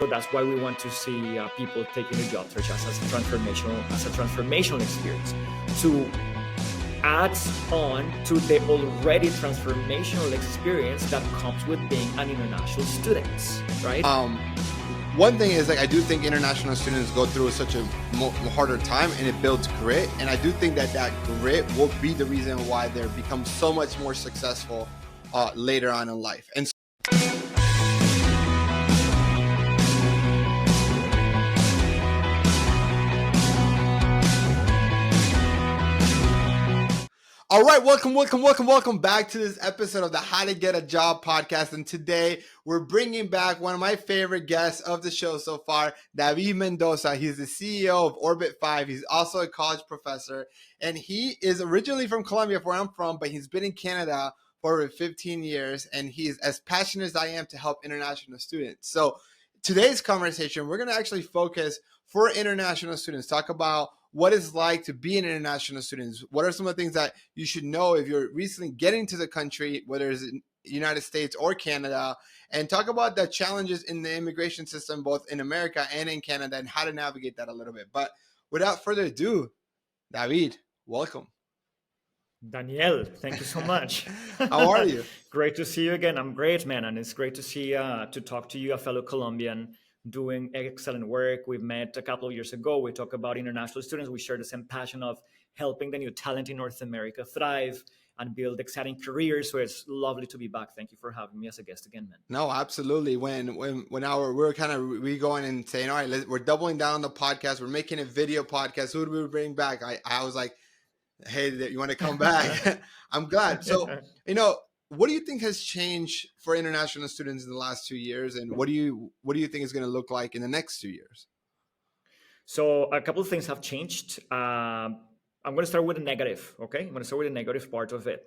So that's why we want to see people taking the job search as a transformational experience to add on to the already transformational experience that comes with being an international student, right? One thing is, like, I do think international students go through such a harder time, and it builds grit. And I do think that grit will be the reason why they become so much more successful later on in life. And all right, welcome back to this episode of the How to Get a Job podcast. And today we're bringing back one of my favorite guests of the show so far, David Mendoza. He's the CEO of Orbit 5. He's also a college professor, and he is originally from Colombia, where I'm from, but he's been in Canada for over 15 years, and he's as passionate as I am to help international students. So today's conversation, we're going to actually focus for international students, talk about what it's like to be an international student. What are some of the things that you should know if you're recently getting to the country, whether it's in the United States or Canada, and talk about the challenges in the immigration system, both in America and in Canada, and how to navigate that a little bit. But without further ado, David, welcome. Daniel, thank you so much. How are you? Great to see you again. I'm great, man. And it's great to see, to talk to you, a fellow Colombian doing excellent work. We've met a couple of years ago. We talk about international students. We share the same passion of helping the new talent in North America thrive and build exciting careers. So it's lovely to be back. Thank you for having me as a guest again, man. No, absolutely. When we're kind of going and saying, all right, we're doubling down on the podcast. We're making a video podcast. Who do we bring back? I was like, hey, you want to come back? I'm glad. So, what do you think has changed for international students in the last 2 years, and what do you think is going to look like in the next 2 years? So a couple of things have changed. I'm going to start with the negative. Okay, I'm going to start with the negative part of it.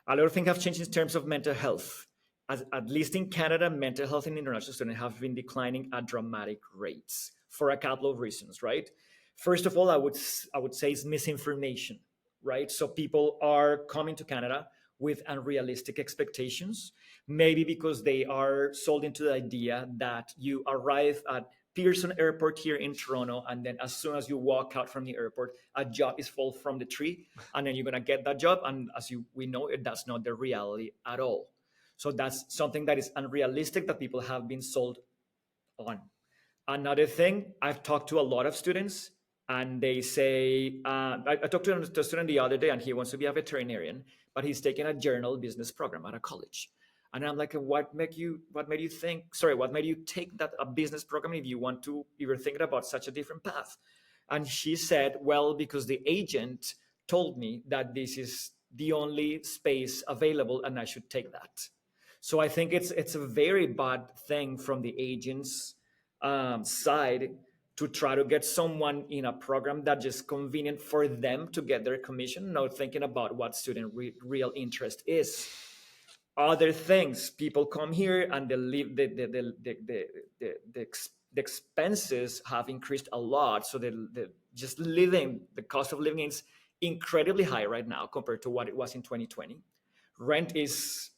A lot of things have changed in terms of mental health. At least in Canada, mental health in international students have been declining at dramatic rates for a couple of reasons. Right. First of all, I would say it's misinformation. Right. So people are coming to Canada with unrealistic expectations, maybe because they are sold into the idea that you arrive at Pearson Airport here in Toronto, and then as soon as you walk out from the airport, a job is fall from the tree, and then you're gonna get that job. And we know, that's not the reality at all. So that's something that is unrealistic that people have been sold on. Another thing, I've talked to a lot of students, and they say, I talked to a student the other day, and he wants to be a veterinarian, but he's taking a journal business program at a college. And I'm like, what made you take that a business program if you're thinking about such a different path? And she said, well, because the agent told me that this is the only space available and I should take that. So I think it's a very bad thing from the agent's side to try to get someone in a program that's just convenient for them to get their commission, not thinking about what student real interest is. Other things, people come here and the expenses have increased a lot. So the cost of living is incredibly high right now compared to what it was in 2020. Rent is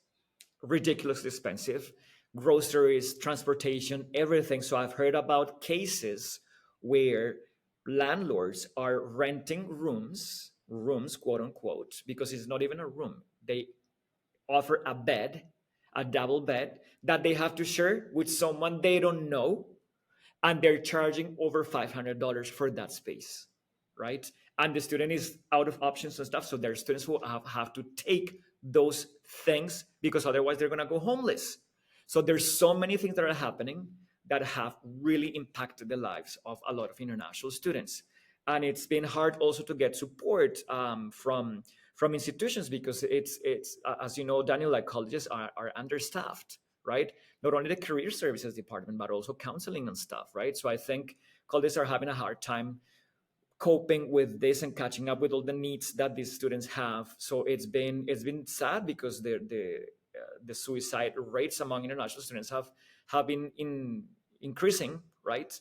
ridiculously expensive. Groceries, transportation, everything. So I've heard about cases where landlords are renting rooms, quote unquote, because it's not even a room. They offer a double bed that they have to share with someone they don't know, and they're charging over $500 for that space, right? And the student is out of options and stuff. So there are students who have to take those things because otherwise they're going to go homeless. So there's so many things that are happening that have really impacted the lives of a lot of international students. And it's been hard also to get support from institutions because it's as you know, Daniel, like colleges are understaffed, right? Not only the career services department, but also counseling and stuff, right? So I think colleges are having a hard time coping with this and catching up with all the needs that these students have. So it's been sad because the suicide rates among international students have been increasing, right?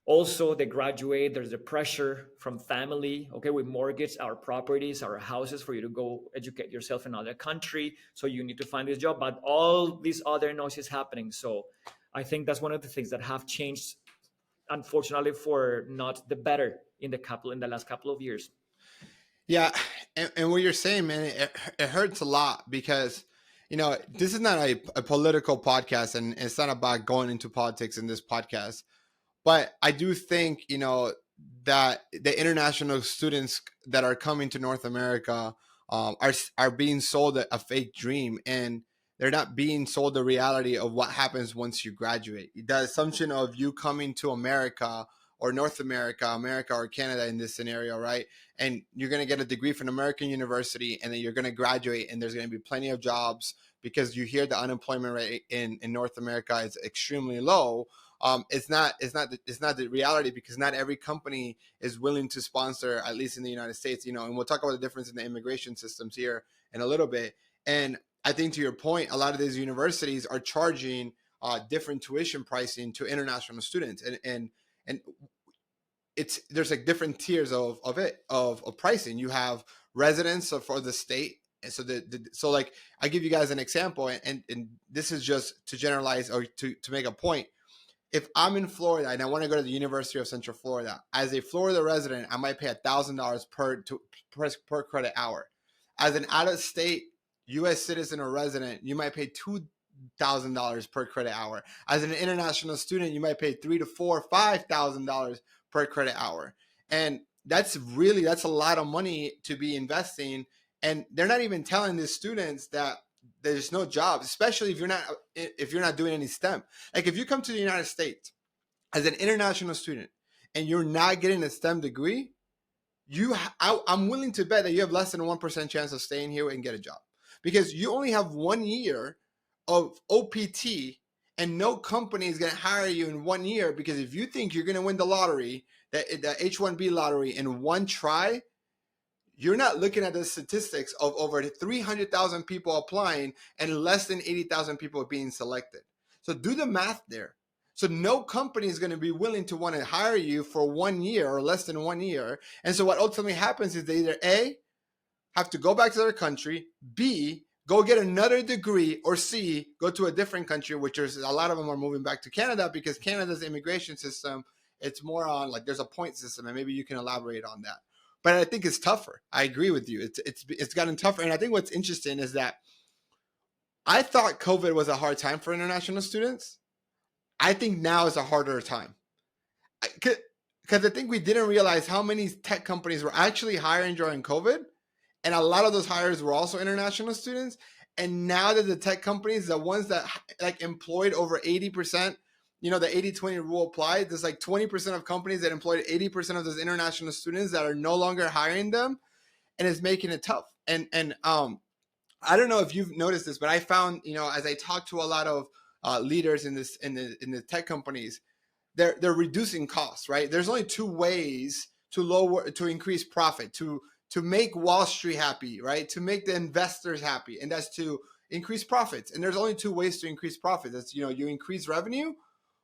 Also, they graduate, there's the pressure from family. Okay, we mortgage our properties, our houses for you to go educate yourself in another country. So you need to find this job, but all these other noise is happening. So I think that's one of the things that have changed, unfortunately, for not the better in the last couple of years. Yeah, and what you're saying, man, it hurts a lot because this is not a political podcast, and it's not about going into politics in this podcast. But I do think that the international students that are coming to North America are being sold a fake dream, and they're not being sold the reality of what happens once you graduate. The assumption of you coming to America or North America, America or Canada in this scenario, right? And you're going to get a degree from an American university, and then you're going to graduate, and there's going to be plenty of jobs because you hear the unemployment rate in North America is extremely low. It's not the reality, because not every company is willing to sponsor, at least in the United States. And we'll talk about the difference in the immigration systems here in a little bit. And I think, to your point, a lot of these universities are charging different tuition pricing to international students, and there's like different tiers of pricing. You have residents for the state. And so like, I give you guys an example, and this is just to generalize or to make a point. If I'm in Florida and I want to go to the University of Central Florida, as a Florida resident, I might pay $1,000 per credit hour. As an out-of-state U.S. citizen or resident, you might pay $2,000 per credit hour. As an international student, you might pay $3,000 to $4,000, $5,000 per credit hour, and that's a lot of money to be investing. And they're not even telling the students that there's no jobs, especially if you're not doing any STEM. Like, if you come to the United States as an international student and you're not getting a STEM degree, I'm willing to bet that you have less than a 1% chance of staying here and get a job, because you only have 1 year of OPT, and no company is going to hire you in 1 year, because if you think you're going to win the lottery, the H-1B lottery, in one try, you're not looking at the statistics of over 300,000 people applying and less than 80,000 people being selected. So do the math there. So no company is going to be willing to want to hire you for 1 year or less than 1 year. And so what ultimately happens is they either A, have to go back to their country, B, go get another degree, or C, go to a different country, which is a lot of them are moving back to Canada, because Canada's immigration system, it's more on like, there's a point system, and maybe you can elaborate on that. But I think it's tougher. I agree with you. It's gotten tougher. And I think what's interesting is that I thought COVID was a hard time for international students. I think now is a harder time. Because I think we didn't realize how many tech companies were actually hiring during COVID. And a lot of those hires were also international students. And now that the tech companies, the ones that like employed over 80%, the 80-20 rule applied, there's like 20% of companies that employed 80% of those international students that are no longer hiring them, and it's making it tough. And I don't know if you've noticed this, but I found, as I talk to a lot of leaders in the tech companies, they're reducing costs, right? There's only two ways to increase profit, to make Wall Street happy, right? To make the investors happy, and that's to increase profits. And there's only two ways to increase profits. That's, you increase revenue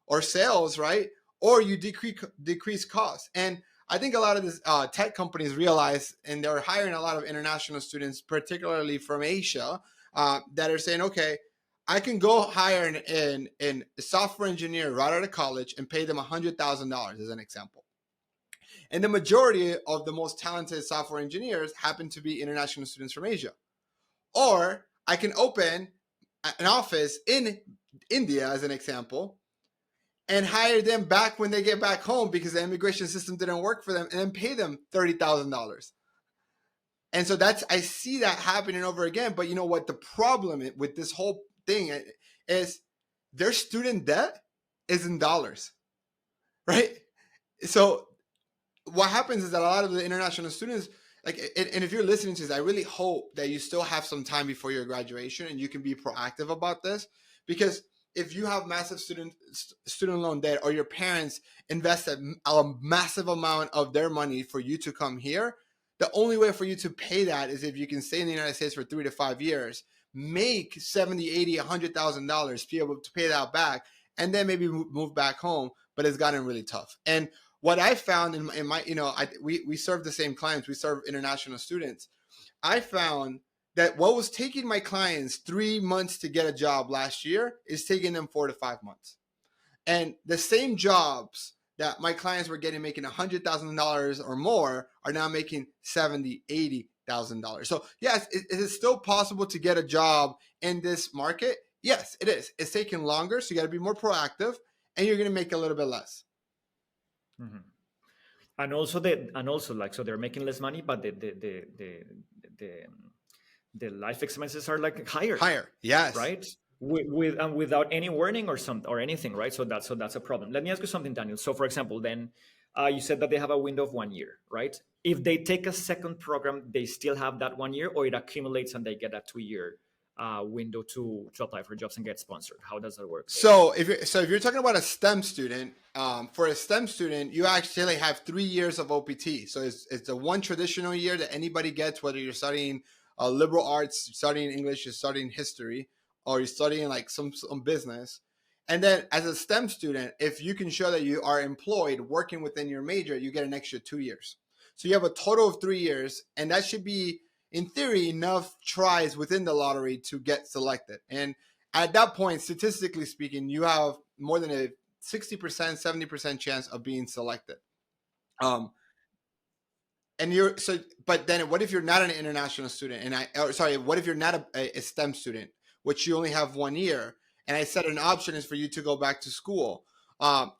or sales, right? Or you decrease costs. And I think a lot of these tech companies realize, and they're hiring a lot of international students, particularly from Asia, that are saying, okay, I can go hire a software engineer right out of college and pay them $100,000 as an example. And the majority of the most talented software engineers happen to be international students from Asia. Or I can open an office in India, as an example, and hire them back when they get back home because the immigration system didn't work for them, and then pay them $30,000. And so I see that happening over again. But you know what? The problem with this whole thing is their student debt is in dollars, right? So what happens is that a lot of the international students, like, and if you're listening to this, I really hope that you still have some time before your graduation and you can be proactive about this, because if you have massive student loan debt, or your parents invested a massive amount of their money for you to come here, the only way for you to pay that is if you can stay in the United States for 3 to 5 years, make $70, $80, $100,000, be able to pay that back, and then maybe move back home. But it's gotten really tough. And what I found in my, we serve the same clients, we serve international students. I found that what was taking my clients 3 months to get a job last year is taking them 4 to 5 months. And the same jobs that my clients were getting making $100,000 or more are now making $70,000, $80,000. So yes, it is still possible to get a job in this market. Yes, it is. It's taking longer, so you got to be more proactive, and you're going to make a little bit less. Mhm. And also like, so they're making less money, but the, the life expenses are like higher, Higher, yes. right? With and without any warning or some or anything, right? So that's a problem. Let me ask you something, Daniel. So for example, then you said that they have a window of 1 year, right? If they take a second program, they still have that 1 year, or it accumulates and they get a 2 year window to apply for jobs and get sponsored. How does that work there? So if you're talking about a STEM student, for a STEM student, you actually have 3 years of OPT. So it's a one traditional year that anybody gets, whether you're studying liberal arts, studying English, you're studying history, or you're studying like some business. And then as a STEM student, if you can show that you are employed working within your major, you get an extra 2 years. So you have a total of 3 years, and that should be, in theory, enough tries within the lottery to get selected. And at that point, statistically speaking, you have more than a 60%, 70% chance of being selected. Um, and you're so, but then what if you're not an international student? What if you're not a STEM student, which you only have 1 year? And I said an option is for you to go back to school.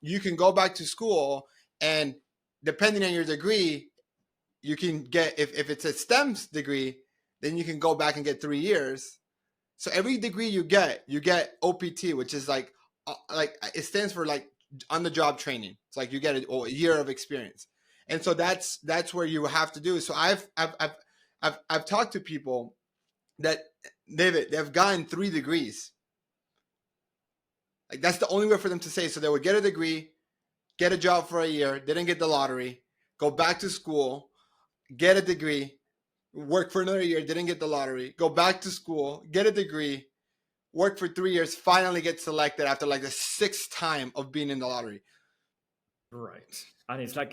You can go back to school, and depending on your degree, you can get, if it's a STEM degree, then you can go back and get 3 years. So every degree you get OPT, which is like it stands for like on the job training. It's like you get a year of experience, and so that's where you have to do. So I've talked to people that they've gotten 3 degrees. Like that's the only way for them to say. So they would get a degree, get a job for a year, didn't get the lottery, go back to school, get a degree, work for another year, didn't get the lottery, go back to school, get a degree, work for 3 years, finally get selected after like the sixth time of being in the lottery. Right. And it's like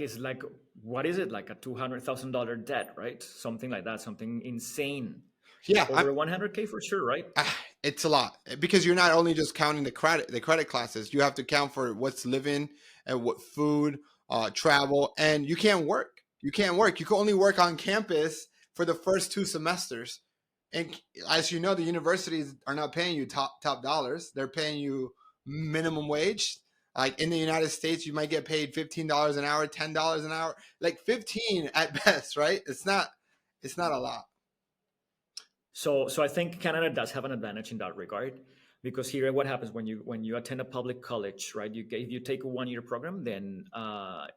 what is it, like a $200,000 debt, right? Something like that, something insane. Yeah, Over 100K for sure, right? it's a lot because you're not only just counting the credit classes. You have to count for what's living and what food, travel, and you can't work. You can't work. You can only work on campus for the first 2 semesters. And as you know, the universities are not paying you top dollars. They're paying you minimum wage. Like in the United States, you might get paid $15 an hour, $10 an hour, like 15 at best, right? It's not a lot. So I think Canada does have an advantage in that regard, because here what happens when you attend a public college, right? If you take a 1 year program, then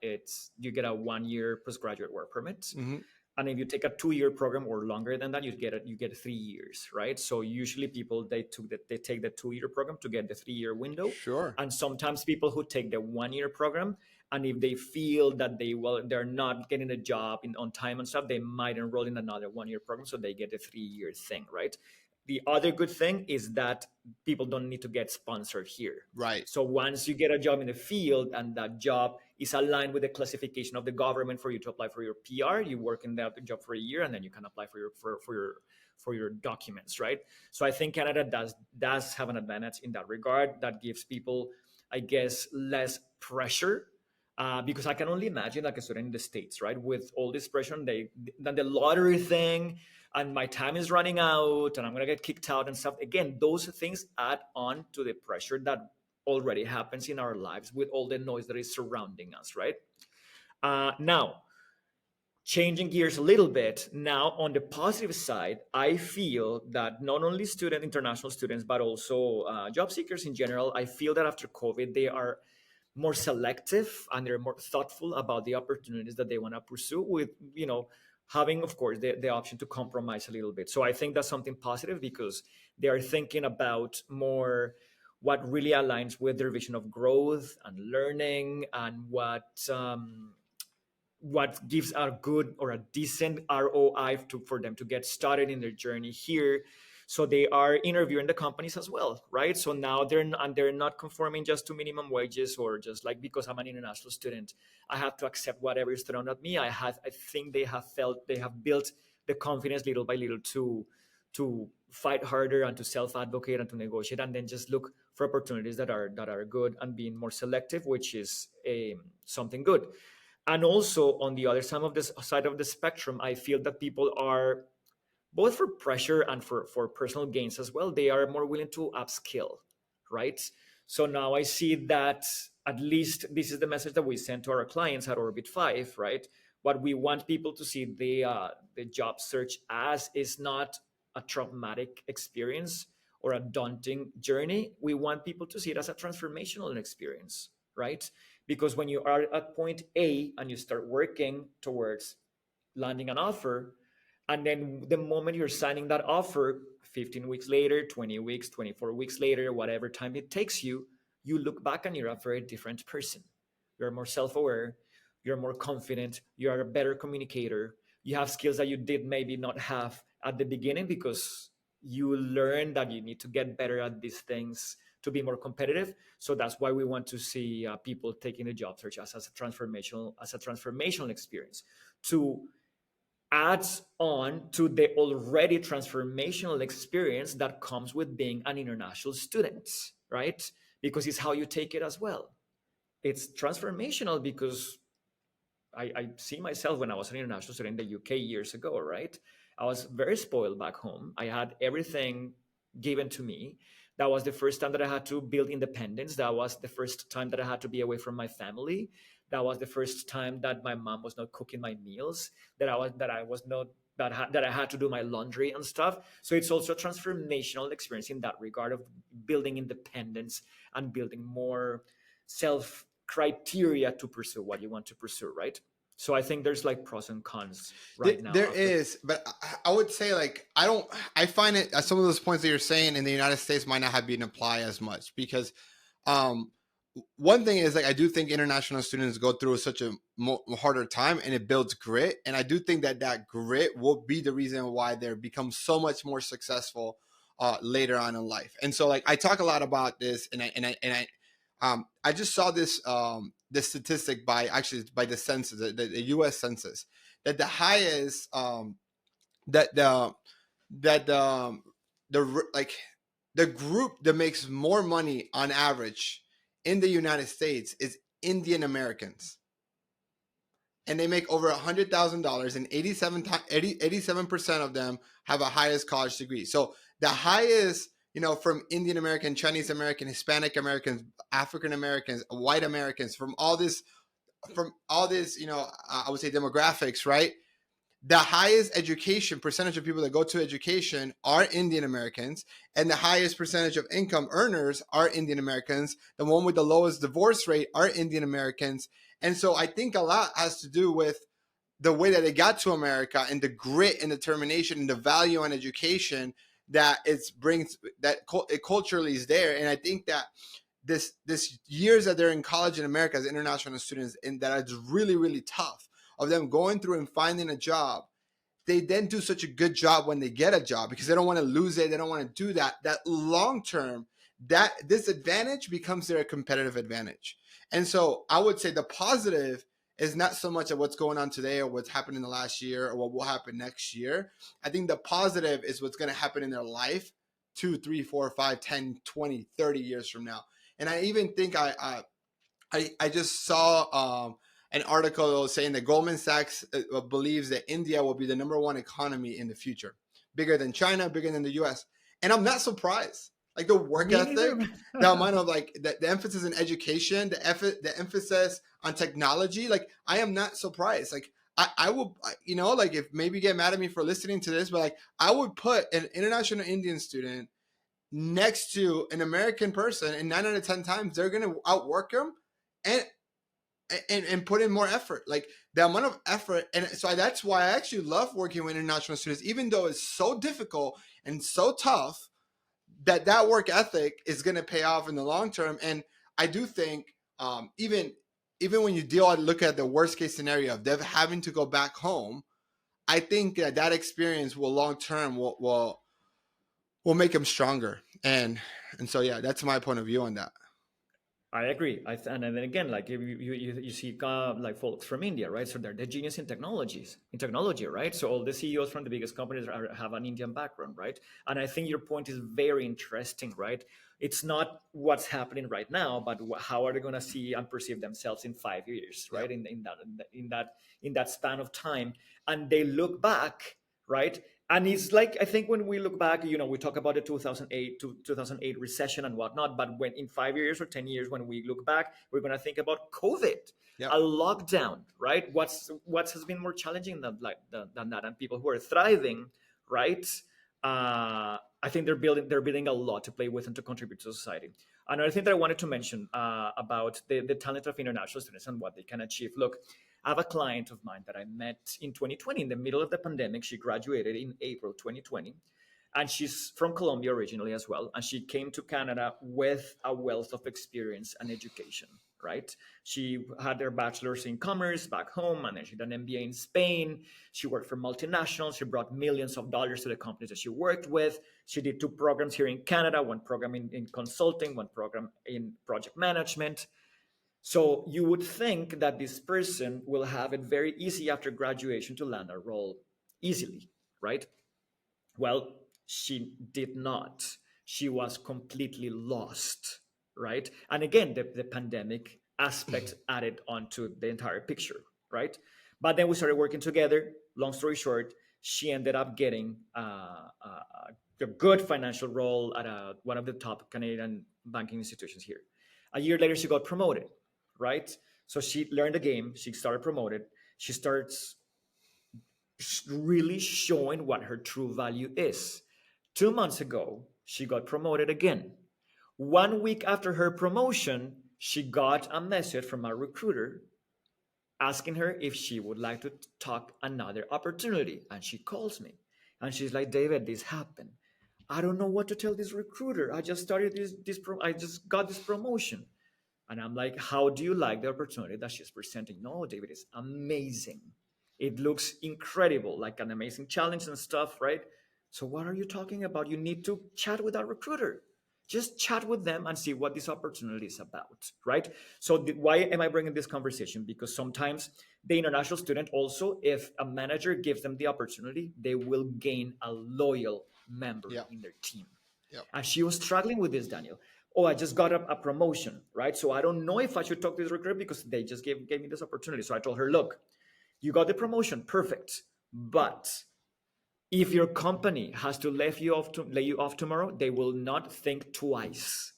it's you get a 1 year postgraduate work permit. Hmm. And if you take a 2 year program or longer than that, you get 3 years, right? So usually people they take the 2 year program to get the 3 year window. Sure. And sometimes people who take the 1 year program, and if they feel that they're not getting a job on time and stuff, they might enroll in another 1 year program, so they get a 3 year thing, right? The other good thing is that people don't need to get sponsored here. Right. So once you get a job in the field and that job is aligned with the classification of the government for you to apply for your PR, you work in that job for a year, and then you can apply for your documents, right? So I think Canada does have an advantage in that regard that gives people, I guess, less pressure. Because I can only imagine like a student in the States, right? With all this pressure, and then the lottery thing, and my time is running out, and I'm gonna get kicked out and stuff. Again, those things add on to the pressure that already happens in our lives with all the noise that is surrounding us, right? Now, changing gears a little bit, now on the positive side, I feel that not only international students, but also job seekers in general, I feel that after COVID, they are more selective and they're more thoughtful about the opportunities that they want to pursue, with having, of course, the option to compromise a little bit. So I think that's something positive, because they are thinking about more what really aligns with their vision of growth and learning, and what gives a good or a decent ROI for them to get started in their journey here. So they are interviewing the companies as well, right? So now they're not conforming just to minimum wages, or just like, because I'm an international student, I have to accept whatever is thrown at me. I think they have built the confidence little by little to fight harder and to self-advocate and to negotiate, and then just look for opportunities that are good and being more selective, which is something good. And also on the other side of the spectrum, I feel that people are, both for pressure and for personal gains as well, they are more willing to upskill, right? So now I see that, at least this is the message that we send to our clients at Orbit 5, right? What we want people to see the job search as is not a traumatic experience or a daunting journey. We want people to see it as a transformational experience, right? Because when you are at point A and you start working towards landing an offer, and then the moment you're signing that offer, 15 weeks later, 20 weeks, 24 weeks later, whatever time it takes you, you look back and you're a very different person. You're more self-aware, you're more confident, you're a better communicator, you have skills that you did maybe not have at the beginning, because you learn that you need to get better at these things to be more competitive. So that's why we want to see people taking the job search as a transformational experience, to adds on to the already transformational experience that comes with being an international student, right? Because it's how you take it as well. It's transformational because I see myself when I was an international student in the UK years ago, right? I was very spoiled back home. I had everything given to me. That was the first time that I had to build independence. That was the first time that I had to be away from my family. That was the first time that my mom was not cooking my meals. That I was not that I had to do my laundry and stuff. So it's also a transformational experience in that regard of building independence and building more self criteria to pursue what you want to pursue, right? So I think there's like pros and cons right now There after. is, but I would say like I don't. I find it some of those points that you're saying in the United States might not have been applied as much because um, one thing is like I do think international students go through such a harder time and it builds grit, and I do think that that grit will be the reason why they become so much more successful later on in life. And so like I talk a lot about this, I just saw this statistic by the census, the U.S. Census, that the highest that that the like the group that makes more money on average in the United States is Indian Americans, and they make over $100,000, and 87% of them have a highest college degree. So the highest, from Indian American, Chinese American, Hispanic Americans, African Americans, white Americans, from all this, I would say demographics, right? The highest education percentage of people that go to education are Indian Americans, and the highest percentage of income earners are Indian Americans. The one with the lowest divorce rate are Indian Americans. And so I think a lot has to do with the way that they got to America and the grit and determination and the value on education that it brings, that it culturally is there. And I think that this years that they're in college in America as international students, and that it's really, really tough of them going through and finding a job. They then do such a good job when they get a job because they don't want to lose it. They don't want to do that. That long term, that disadvantage becomes their competitive advantage. And so I would say the positive is not so much of what's going on today or what's happened in the last year or what will happen next year. I think the positive is what's going to happen in their life 2, 3, 4, 5, 10, 20, 30 years from now. And I even think I just saw an article saying that Goldman Sachs believes that India will be the number one economy in the future, bigger than China, bigger than the U.S. And I'm not surprised. Like the work Me neither. ethic, the amount of like the emphasis in education, the emphasis on technology. Like I am not surprised. Like I will, like if maybe get mad at me for listening to this, but like I would put an international Indian student next to an American person, and 9 out of 10 times they're gonna outwork them, and and put in more effort. Like the amount of effort, and so that's why I actually love working with international students, even though it's so difficult and so tough. That work ethic is gonna pay off in the long term, and I do think even when you look at the worst case scenario of them having to go back home, I think that experience will long term will make them stronger. And so yeah, that's my point of view on that. I agree. And then again, like you see like folks from India, right? So they're the genius in technology, right? So all the CEOs from the biggest companies have an Indian background, right? And I think your point is very interesting, right? It's not what's happening right now, but how are they going to see and perceive themselves in 5 years, Yep. right? In that span of time, and they look back, right? And it's like, I think when we look back, we talk about the 2008 to 2008 recession and whatnot, but when in 5 years or 10 years, when we look back, we're going to think about COVID, Yep. a lockdown, right? What has been more challenging than that, and people who are thriving, right? I think they're building a lot to play with and to contribute to society. Another thing that I wanted to mention about the talent of international students and what they can achieve. Look, I have a client of mine that I met in 2020, in the middle of the pandemic. She graduated in April 2020, and she's from Colombia originally as well. And she came to Canada with a wealth of experience and education, right? She had her bachelor's in commerce back home, and then she did an MBA in Spain. She worked for multinationals. She brought millions of dollars to the companies that she worked with. She did 2 programs here in Canada, one program in consulting, one program in project management. So you would think that this person will have it very easy after graduation to land a role easily, right? Well, she did not. She was completely lost, right? And again, the pandemic aspect added onto the entire picture, right? But then we started working together. Long story short, she ended up getting a good financial role at one of the top Canadian banking institutions here. A year later, she got promoted, right? So she learned the game. She started promoted. She starts really showing what her true value is. 2 months ago, she got promoted again. 1 week after her promotion, she got a message from a recruiter asking her if she would like to talk another opportunity. And she calls me and she's like, David, this happened. I don't know what to tell this recruiter. I just started I just got this promotion. And I'm like, how do you like the opportunity that she's presenting? No, David, it's amazing. It looks incredible, like an amazing challenge and stuff, right? So what are you talking about? You need to chat with our recruiter. Just chat with them and see what this opportunity is about, right? So why am I bringing this conversation? Because sometimes the international student also, if a manager gives them the opportunity, they will gain a loyal member Yep. in their team. Yep. And she was struggling with this, Daniel. Oh, I just got a promotion, right? So I don't know if I should talk to this recruiter because they just gave me this opportunity. So I told her, look, you got the promotion, perfect. But if your company has to lay you off tomorrow, they will not think twice.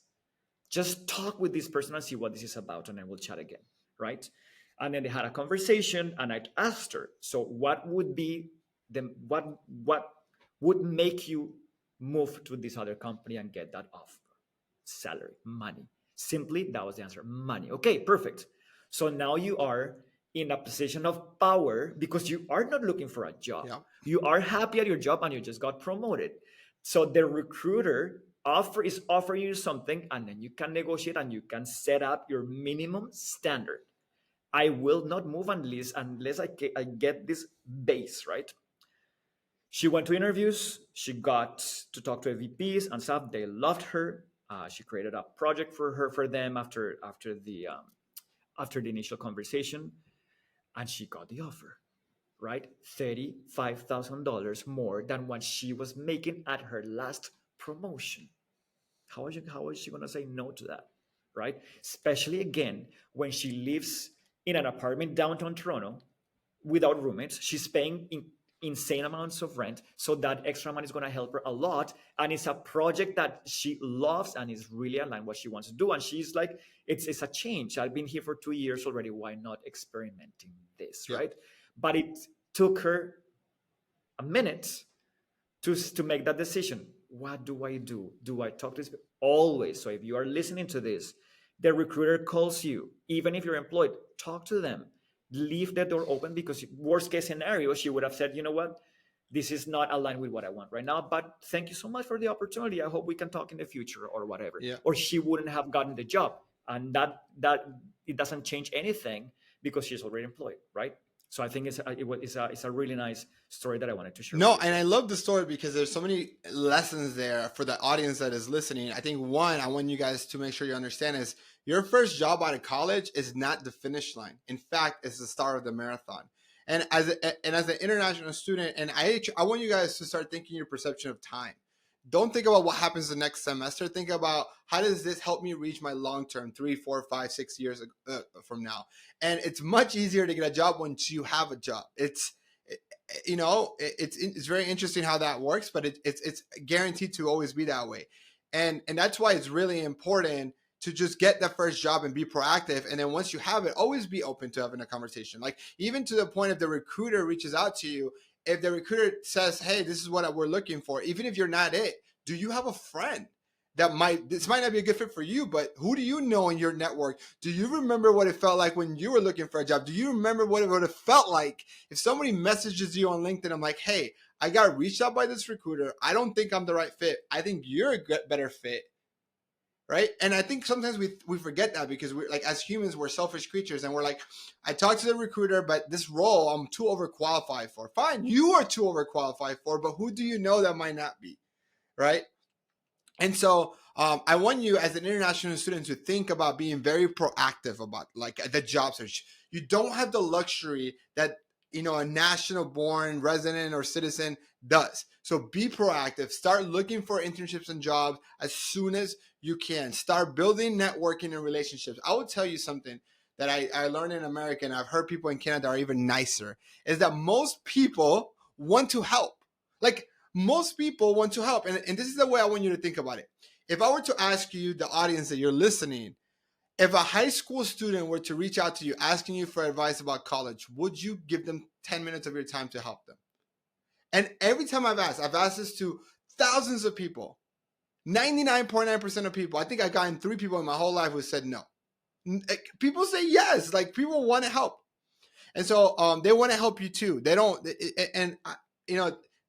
Just talk with this person and see what this is about, and then we'll chat again, right? And then they had a conversation, and I asked her, so what would be what would make you move to this other company and get that offer? Salary, money. Simply, that was the answer, money. Okay, perfect. So now you are in a position of power because you are not looking for a job. Yep. You are happy at your job and you just got promoted. So the recruiter is offering you something, and then you can negotiate and you can set up your minimum standard. I will not move unless I get this base, right? She went to interviews. She got to talk to VPs and stuff. They loved her. She created a project for them after the initial conversation, and she got the offer. Right, $35,000 more than what she was making at her last promotion. How is she gonna say no to that? Right, especially again when she lives in an apartment downtown Toronto without roommates. She's paying insane amounts of rent. So that extra money is going to help her a lot. And it's a project that she loves and is really aligned what she wants to do. And she's like, it's a change. I've been here for 2 years already. Why not experimenting this, Yep. right? But it took her a minute to make that decision. What do I do? Do I talk to this? Always. So if you are listening to this, the recruiter calls you, even if you're employed, talk to them. Leave the door open because worst case scenario, she would have said, you know what? This is not aligned with what I want right now, but thank you so much for the opportunity. I hope we can talk in the future or whatever. Yeah. Or she wouldn't have gotten the job. And that it doesn't change anything because she's already employed, right? So I think it's a really nice story that I wanted to share with No, you. and I love the story because there's so many lessons there for the audience that is listening. I think one, I want you guys to make sure you understand is your first job out of college is not the finish line. In fact, it's the start of the marathon. And as an international student, and I want you guys to start thinking your perception of time. Don't think about what happens the next semester. Think about how does this help me reach my long term 3, 4, 5, 6 years from now. And it's much easier to get a job once you have a job. It's very interesting how that works, but it's guaranteed to always be that way, and that's why it's really important to just get that first job and be proactive. And then once you have it, always be open to having a conversation. Like even to the point if the recruiter reaches out to you, if the recruiter says, "Hey, this is what we're looking for," even if you're not it, do you have a friend that this might not be a good fit for you, but who do you know in your network? Do you remember what it felt like when you were looking for a job? Do you remember what it would have felt like if somebody messages you on LinkedIn? I'm like, hey, I got reached out by this recruiter. I don't think I'm the right fit. I think you're a better fit. Right. And I think sometimes we forget that because we're like, as humans, we're selfish creatures. And we're like, I talked to the recruiter, but this role I'm too overqualified for. Fine. You are too overqualified for, but who do you know that might not be? Right. And so I want you as an international student to think about being very proactive about like the job search. You don't have the luxury that a national born resident or citizen does. So be proactive. Start looking for internships and jobs as soon as you can. Start building networking and relationships. I will tell you something that I learned in America, and I've heard people in Canada are even nicer, is that most people want to help. Like most people want to help. And this is the way I want you to think about it. If I were to ask you, the audience that you're listening, if a high school student were to reach out to you asking you for advice about college, would you give them 10 minutes of your time to help them? And every time I've asked this to thousands of people, 99.9% of people, I think I've gotten 3 people in my whole life who said no. People say yes, like people want to help. And so they want to help you too. They don't,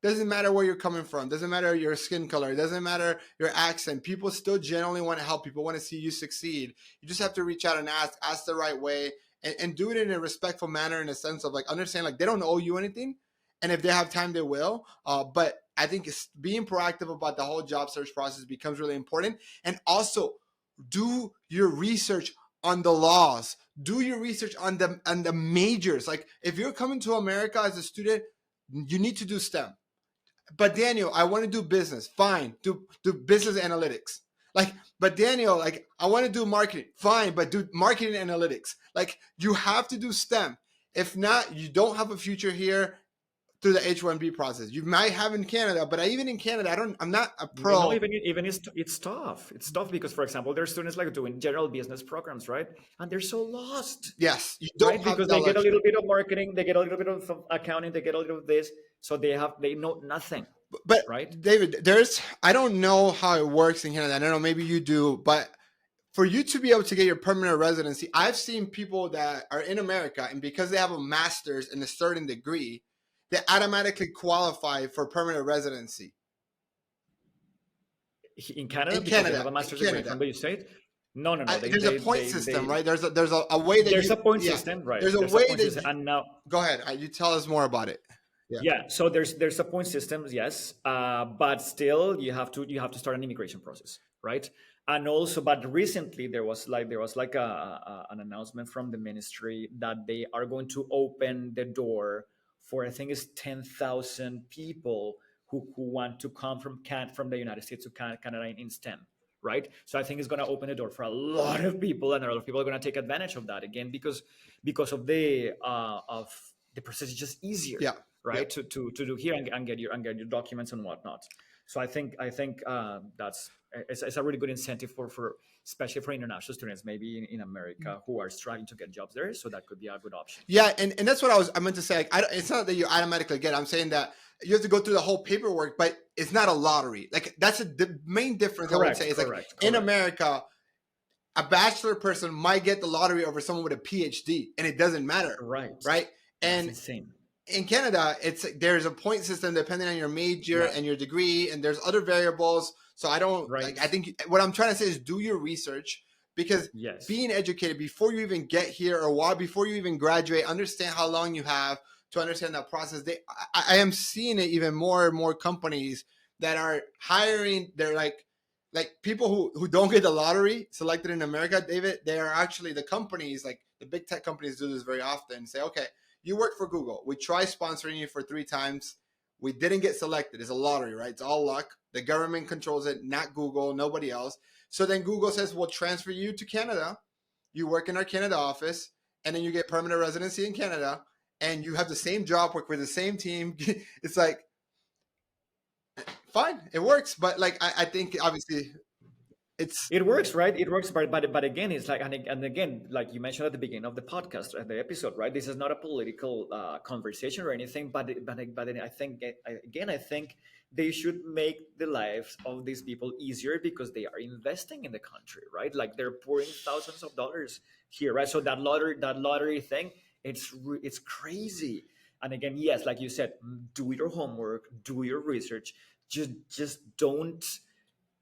doesn't matter where you're coming from. Doesn't matter your skin color. Doesn't matter your accent. People still generally want to help. People want to see you succeed. You just have to reach out and ask the right way, and do it in a respectful manner, in a sense of like understand like they don't owe you anything, and if they have time, they will. But I think being proactive about the whole job search process becomes really important, and also do your research on the laws. Do your research on the majors. Like if you're coming to America as a student, you need to do STEM. But Daniel, I want to do business. Fine, do business analytics. Like, but Daniel, like I want to do marketing. Fine, but do marketing analytics. Like you have to do STEM. If not, you don't have a future here through the H-1B process. You might have in Canada, but even in Canada, I'm not a pro. No, even it's tough. It's tough because, for example, there's students like doing general business programs, right? And they're so lost, Yes, you don't right? have Because that they get a luxury. little bit of marketing, they get a little bit of accounting, they get a little of this, so they know nothing, But right? David, I don't know how it works in Canada. I don't know, maybe you do, but for you to be able to get your permanent residency, I've seen people that are in America, and because they have a master's and a certain degree, they automatically qualify for permanent residency In Canada in because they have Canada. a In master's degree Canada, from the state. No, no, no. there's a point system, right? There's a way that there's you, a point yeah, system, right? there's a There's a way point that system, you, and now go ahead. You tell us more about it. Yeah. yeah, so there's a point system, yes, but still you have to start an immigration process, right? And also, but recently there was like an announcement from the ministry that they are going to open the door for, I think it's 10,000 people who want to come from the United States to Canada in STEM, right? So I think it's going to open the door for a lot of people, and a lot of people are going to take advantage of that again because of the process is just easier, Yeah. Yeah. right? To do here and get your documents and whatnot. So I think that's it's a really good incentive for especially for international students, maybe in America who are struggling to get jobs there. So that could be a good option. Yeah, and that's what I meant to say. Like, it's not that you automatically get it. I'm saying that you have to go through the whole paperwork, but it's not a lottery. Like that's the main difference. I would say is like in Correct. America, a bachelor person might get the lottery over someone with a PhD, and it doesn't matter, Right. right? That's And insane. in Canada, there's a point system depending on your major Yeah. and your degree, and there's other variables. So I don't Right. like. I think what I'm trying to say is do your research. because Yes. being educated before you even get here, or while before you even graduate, understand how long you have to understand that process. I am seeing it even more and more companies that are hiring. They're like people who don't get the lottery selected in America, David. They are actually the companies, like the big tech companies do this very often. Say, okay, you work for Google. We try sponsoring you for 3 times. We didn't get selected. It's a lottery, right? It's all luck. The government controls it, not Google, nobody else. So then Google says, we'll transfer you to Canada. You work in our Canada office, and then you get permanent residency in Canada, and you have the same job, work with the same team. It's like, fine, it works. But like, I think obviously it's, It works, right? It works, but again, it's like and again, like you mentioned at the beginning of the podcast, the episode, right? This is not a political conversation or anything, but I think again, I think they should make the lives of these people easier because they are investing in the country, right? Like they're pouring thousands of dollars here, right? So that lottery thing, it's crazy. And again, yes, like you said, do your homework, do your research. Just don't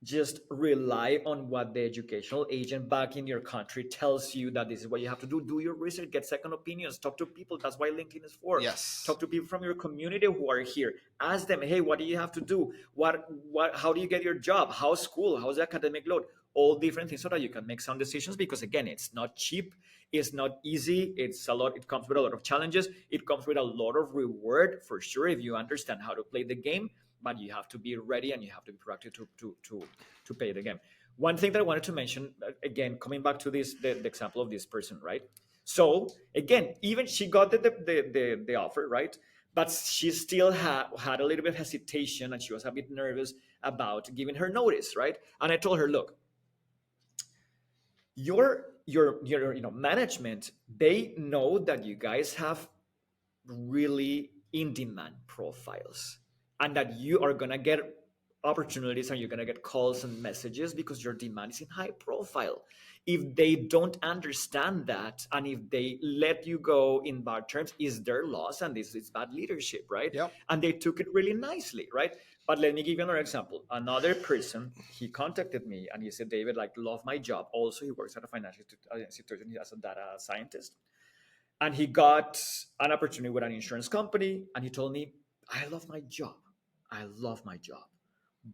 just rely on what the educational agent back in your country tells you that this is what you have to do. Do your research, get second opinions, talk to people. That's why LinkedIn is for. yes. Talk to people from your community who are here. Ask them, hey, what do you have to do? What how do you get your job? How's school? How's the academic load? All different things so that you can make sound decisions, because again, it's not cheap, it's not easy, it's a lot, it comes with a lot of challenges, it comes with a lot of reward for sure if you understand how to play the game, but you have to be ready and you have to be proactive to play the game. One thing that I wanted to mention, again, coming back to this, the example of this person, right? So again, even she got the offer, right? But she still had a little bit of hesitation and she was a bit nervous about giving her notice, right? And I told her, look, your management, they know that you guys have really in demand profiles and that you are going to get opportunities and you're going to get calls and messages because your demand is in high profile. If they don't understand that and if they let you go in bad terms, is their loss, and this is bad leadership, right? Yep. And they took it really nicely, right? But let me give you another example. Another person, he contacted me and he said, David, like, love my job. Also, he works at a financial institution as a data scientist, and he got an opportunity with an insurance company, and he told me, I love my job,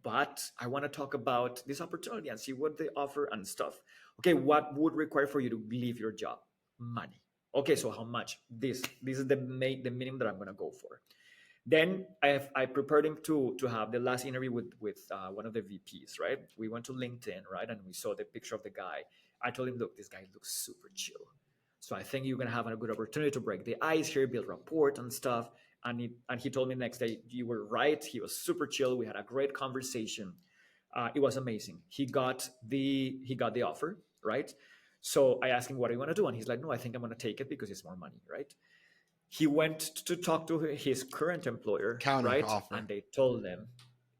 but I want to talk about this opportunity and see what they offer and stuff. Okay, what would require for you to leave your job? Money. Okay, so how much? This is the minimum that I'm going to go for. Then I prepared him to have the last interview with one of the VPs, right? We went to LinkedIn, right, and we saw the picture of the guy. I told him, look, this guy looks super chill, so I think you're gonna have a good opportunity to break the ice here, build rapport and stuff. And he told me the next day, you were right. He was super chill. We had a great conversation. It was amazing. He got the offer, right? So I asked him, what do you want to do? And he's like, no, I think I'm gonna take it because it's more money, right? He went to talk to his current employer, Counter right? offer. And they told them,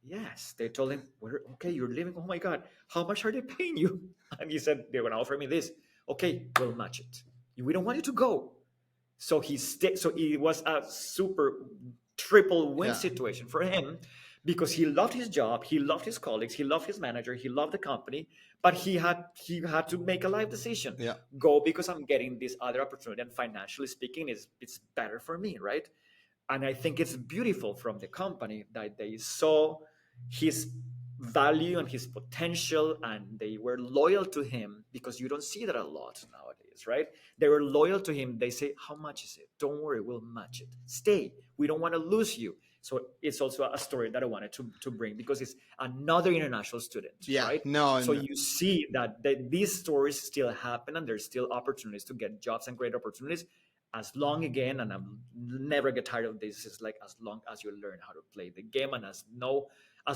yes, they told him, okay, you're leaving. Oh my God, how much are they paying you? And he said, they're going to offer me this. Okay, we'll match it. We don't want you to go. So he stayed. So it was a super triple win Yeah. situation for him because he loved his job, he loved his colleagues, he loved his manager, he loved the company, but he had to make a life decision. Yeah. Go because I'm getting this other opportunity, and financially speaking, it's better for me, right? And I think it's beautiful from the company that they saw his value and his potential, and they were loyal to him, because you don't see that a lot nowadays, right? They were loyal to him. They say, how much is it? Don't worry, we'll match it. Stay. We don't want to lose you. So it's also a story that I wanted to bring because it's another international student, Yeah. right? No. So And you see that these stories still happen, and there's still opportunities to get jobs and great opportunities, as long, again, and I'm never get tired of this, is like, as long as you learn how to play the game, and as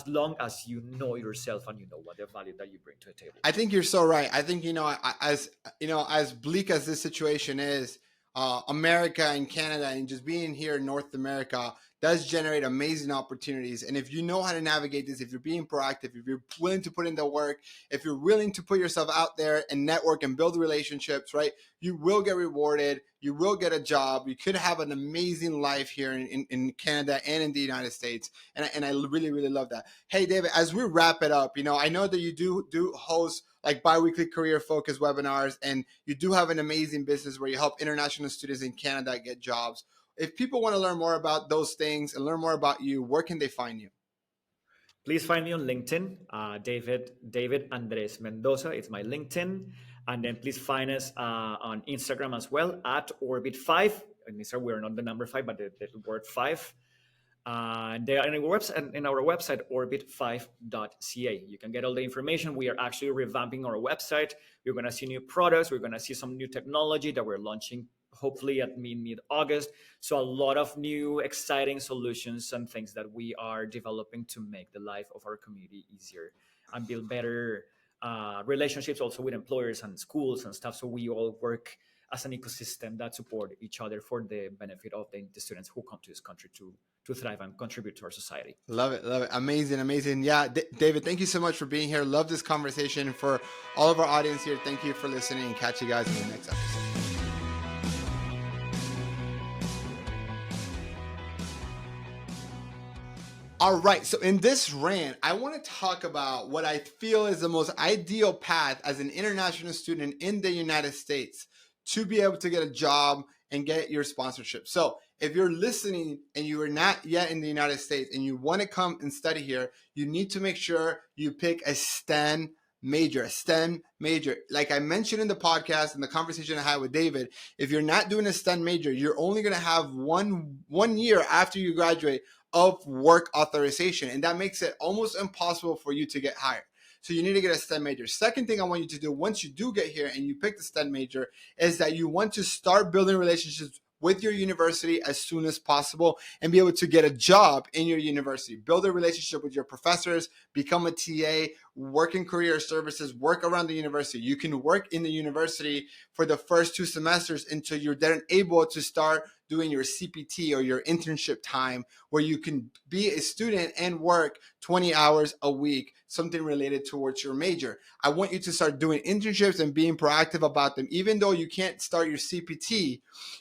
long as you know yourself and you know what the value that you bring to the table. I think you're so right. I think, as as bleak as this situation is, America and Canada and just being here in North America, does generate amazing opportunities. And if you know how to navigate this, if you're being proactive, if you're willing to put in the work, if you're willing to put yourself out there and network and build relationships, right, you will get rewarded. You will get a job. You could have an amazing life here in Canada and in the United States. And I really, really love that. Hey, David, as we wrap it up, I know that you do host like bi-weekly career focused webinars, and you do have an amazing business where you help international students in Canada get jobs. If people want to learn more about those things and learn more about you, where can they find you? Please find me on LinkedIn, David Andres Mendoza. It's my LinkedIn. And then please find us on Instagram as well at Orbit5. In Instagram, we're not the number 5, but the word 5. They are in our website, orbit5.ca. You can get all the information. We are actually revamping our website. We're going to see new products. We're going to see some new technology that we're launching hopefully at mid-August. So a lot of new exciting solutions and things that we are developing to make the life of our community easier and build better relationships also with employers and schools and stuff. So we all work as an ecosystem that support each other for the benefit of the students who come to this country to thrive and contribute to our society. Love it. Love it. Amazing. Amazing. Yeah. David, thank you so much for being here. Love this conversation. For all of our audience here, thank you for listening, and catch you guys in the next episode. All right. So in this rant, I want to talk about what I feel is the most ideal path as an international student in the United States to be able to get a job and get your sponsorship. So if you're listening and you are not yet in the United States and you want to come and study here, you need to make sure you pick a STEM major, a STEM major. Like I mentioned in the podcast and the conversation I had with David, if you're not doing a STEM major, you're only going to have one year after you graduate of work authorization. And that makes it almost impossible for you to get hired. So you need to get a STEM major. Second thing I want you to do once you do get here and you pick the STEM major is that you want to start building relationships with your university as soon as possible and be able to get a job in your university. Build a relationship with your professors, become a TA, work in career services, work around the university. You can work in the university for the first 2 semesters until you're then able to start doing your CPT or your internship time, where you can be a student and work 20 hours a week, something related towards your major. I want you to start doing internships and being proactive about them. Even though you can't start your CPT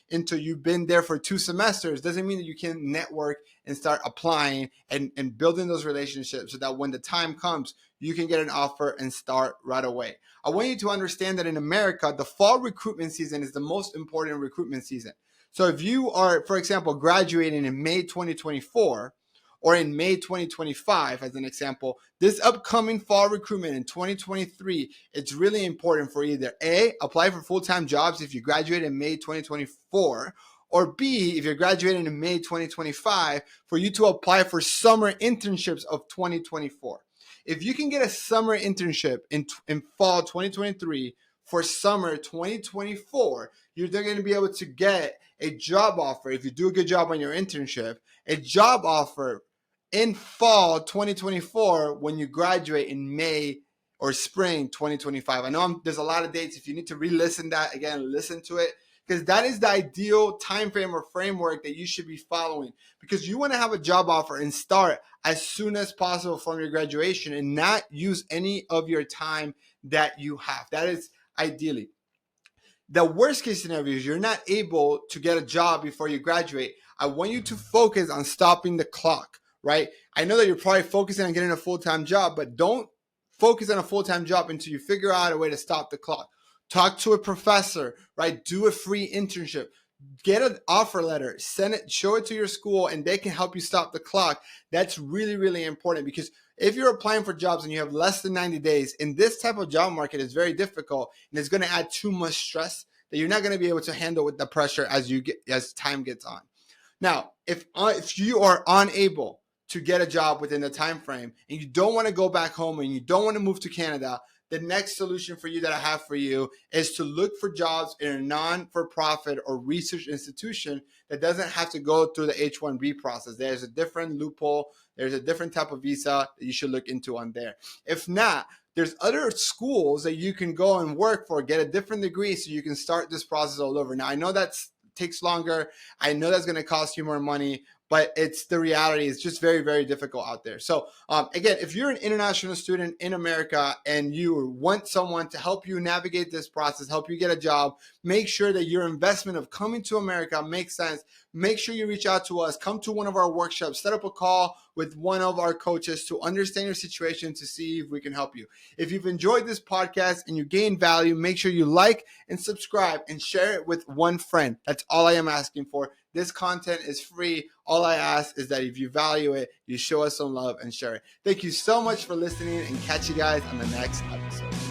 until you've been there for 2 semesters, doesn't mean that you can't network and start applying and building those relationships so that when the time comes, you can get an offer and start right away. I want you to understand that in America, the fall recruitment season is the most important recruitment season. So if you are, for example, graduating in May 2024 or in May 2025, as an example, this upcoming fall recruitment in 2023, it's really important for either A, apply for full-time jobs if you graduate in May 2024, or B, if you're graduating in May 2025, for you to apply for summer internships of 2024. If you can get a summer internship in fall 2023 for summer 2024, you're then going to be able to get a job offer if you do a good job on your internship, a job offer in fall 2024 when you graduate in May or spring 2025. I know there's a lot of dates. If you need to re-listen that again, listen to it, because that is the ideal time frame or framework that you should be following, because you want to have a job offer and start as soon as possible from your graduation and not use any of your time that you have. That is ideally. The worst case scenario is you're not able to get a job before you graduate. I want you to focus on stopping the clock, right? I know that you're probably focusing on getting a full-time job, but don't focus on a full-time job until you figure out a way to stop the clock. Talk to a professor, right? Do a free internship. Get an offer letter, send it, show it to your school, and they can help you stop the clock. That's really, really important, because if you're applying for jobs and you have less than 90 days in this type of job market, is very difficult, and it's going to add too much stress that you're not going to be able to handle with the pressure as time gets on. Now, if you are unable to get a job within the time frame and you don't want to go back home and you don't want to move to Canada, the next solution for you that I have for you is to look for jobs in a non-for-profit or research institution that doesn't have to go through the H-1B process. There's a different loophole. There's a different type of visa that you should look into on there. If not, there's other schools that you can go and work for, get a different degree so you can start this process all over. Now, I know that takes longer. I know that's going to cost you more money, but it's the reality. It's just very, very difficult out there. So again, if you're an international student in America and you want someone to help you navigate this process, help you get a job, make sure that your investment of coming to America makes sense. Make sure you reach out to us, come to one of our workshops, set up a call with one of our coaches to understand your situation, to see if we can help you. If you've enjoyed this podcast and you gain value, make sure you like and subscribe and share it with one friend. That's all I am asking for. This content is free. All I ask is that if you value it, you show us some love and share it. Thank you so much for listening, and catch you guys on the next episode.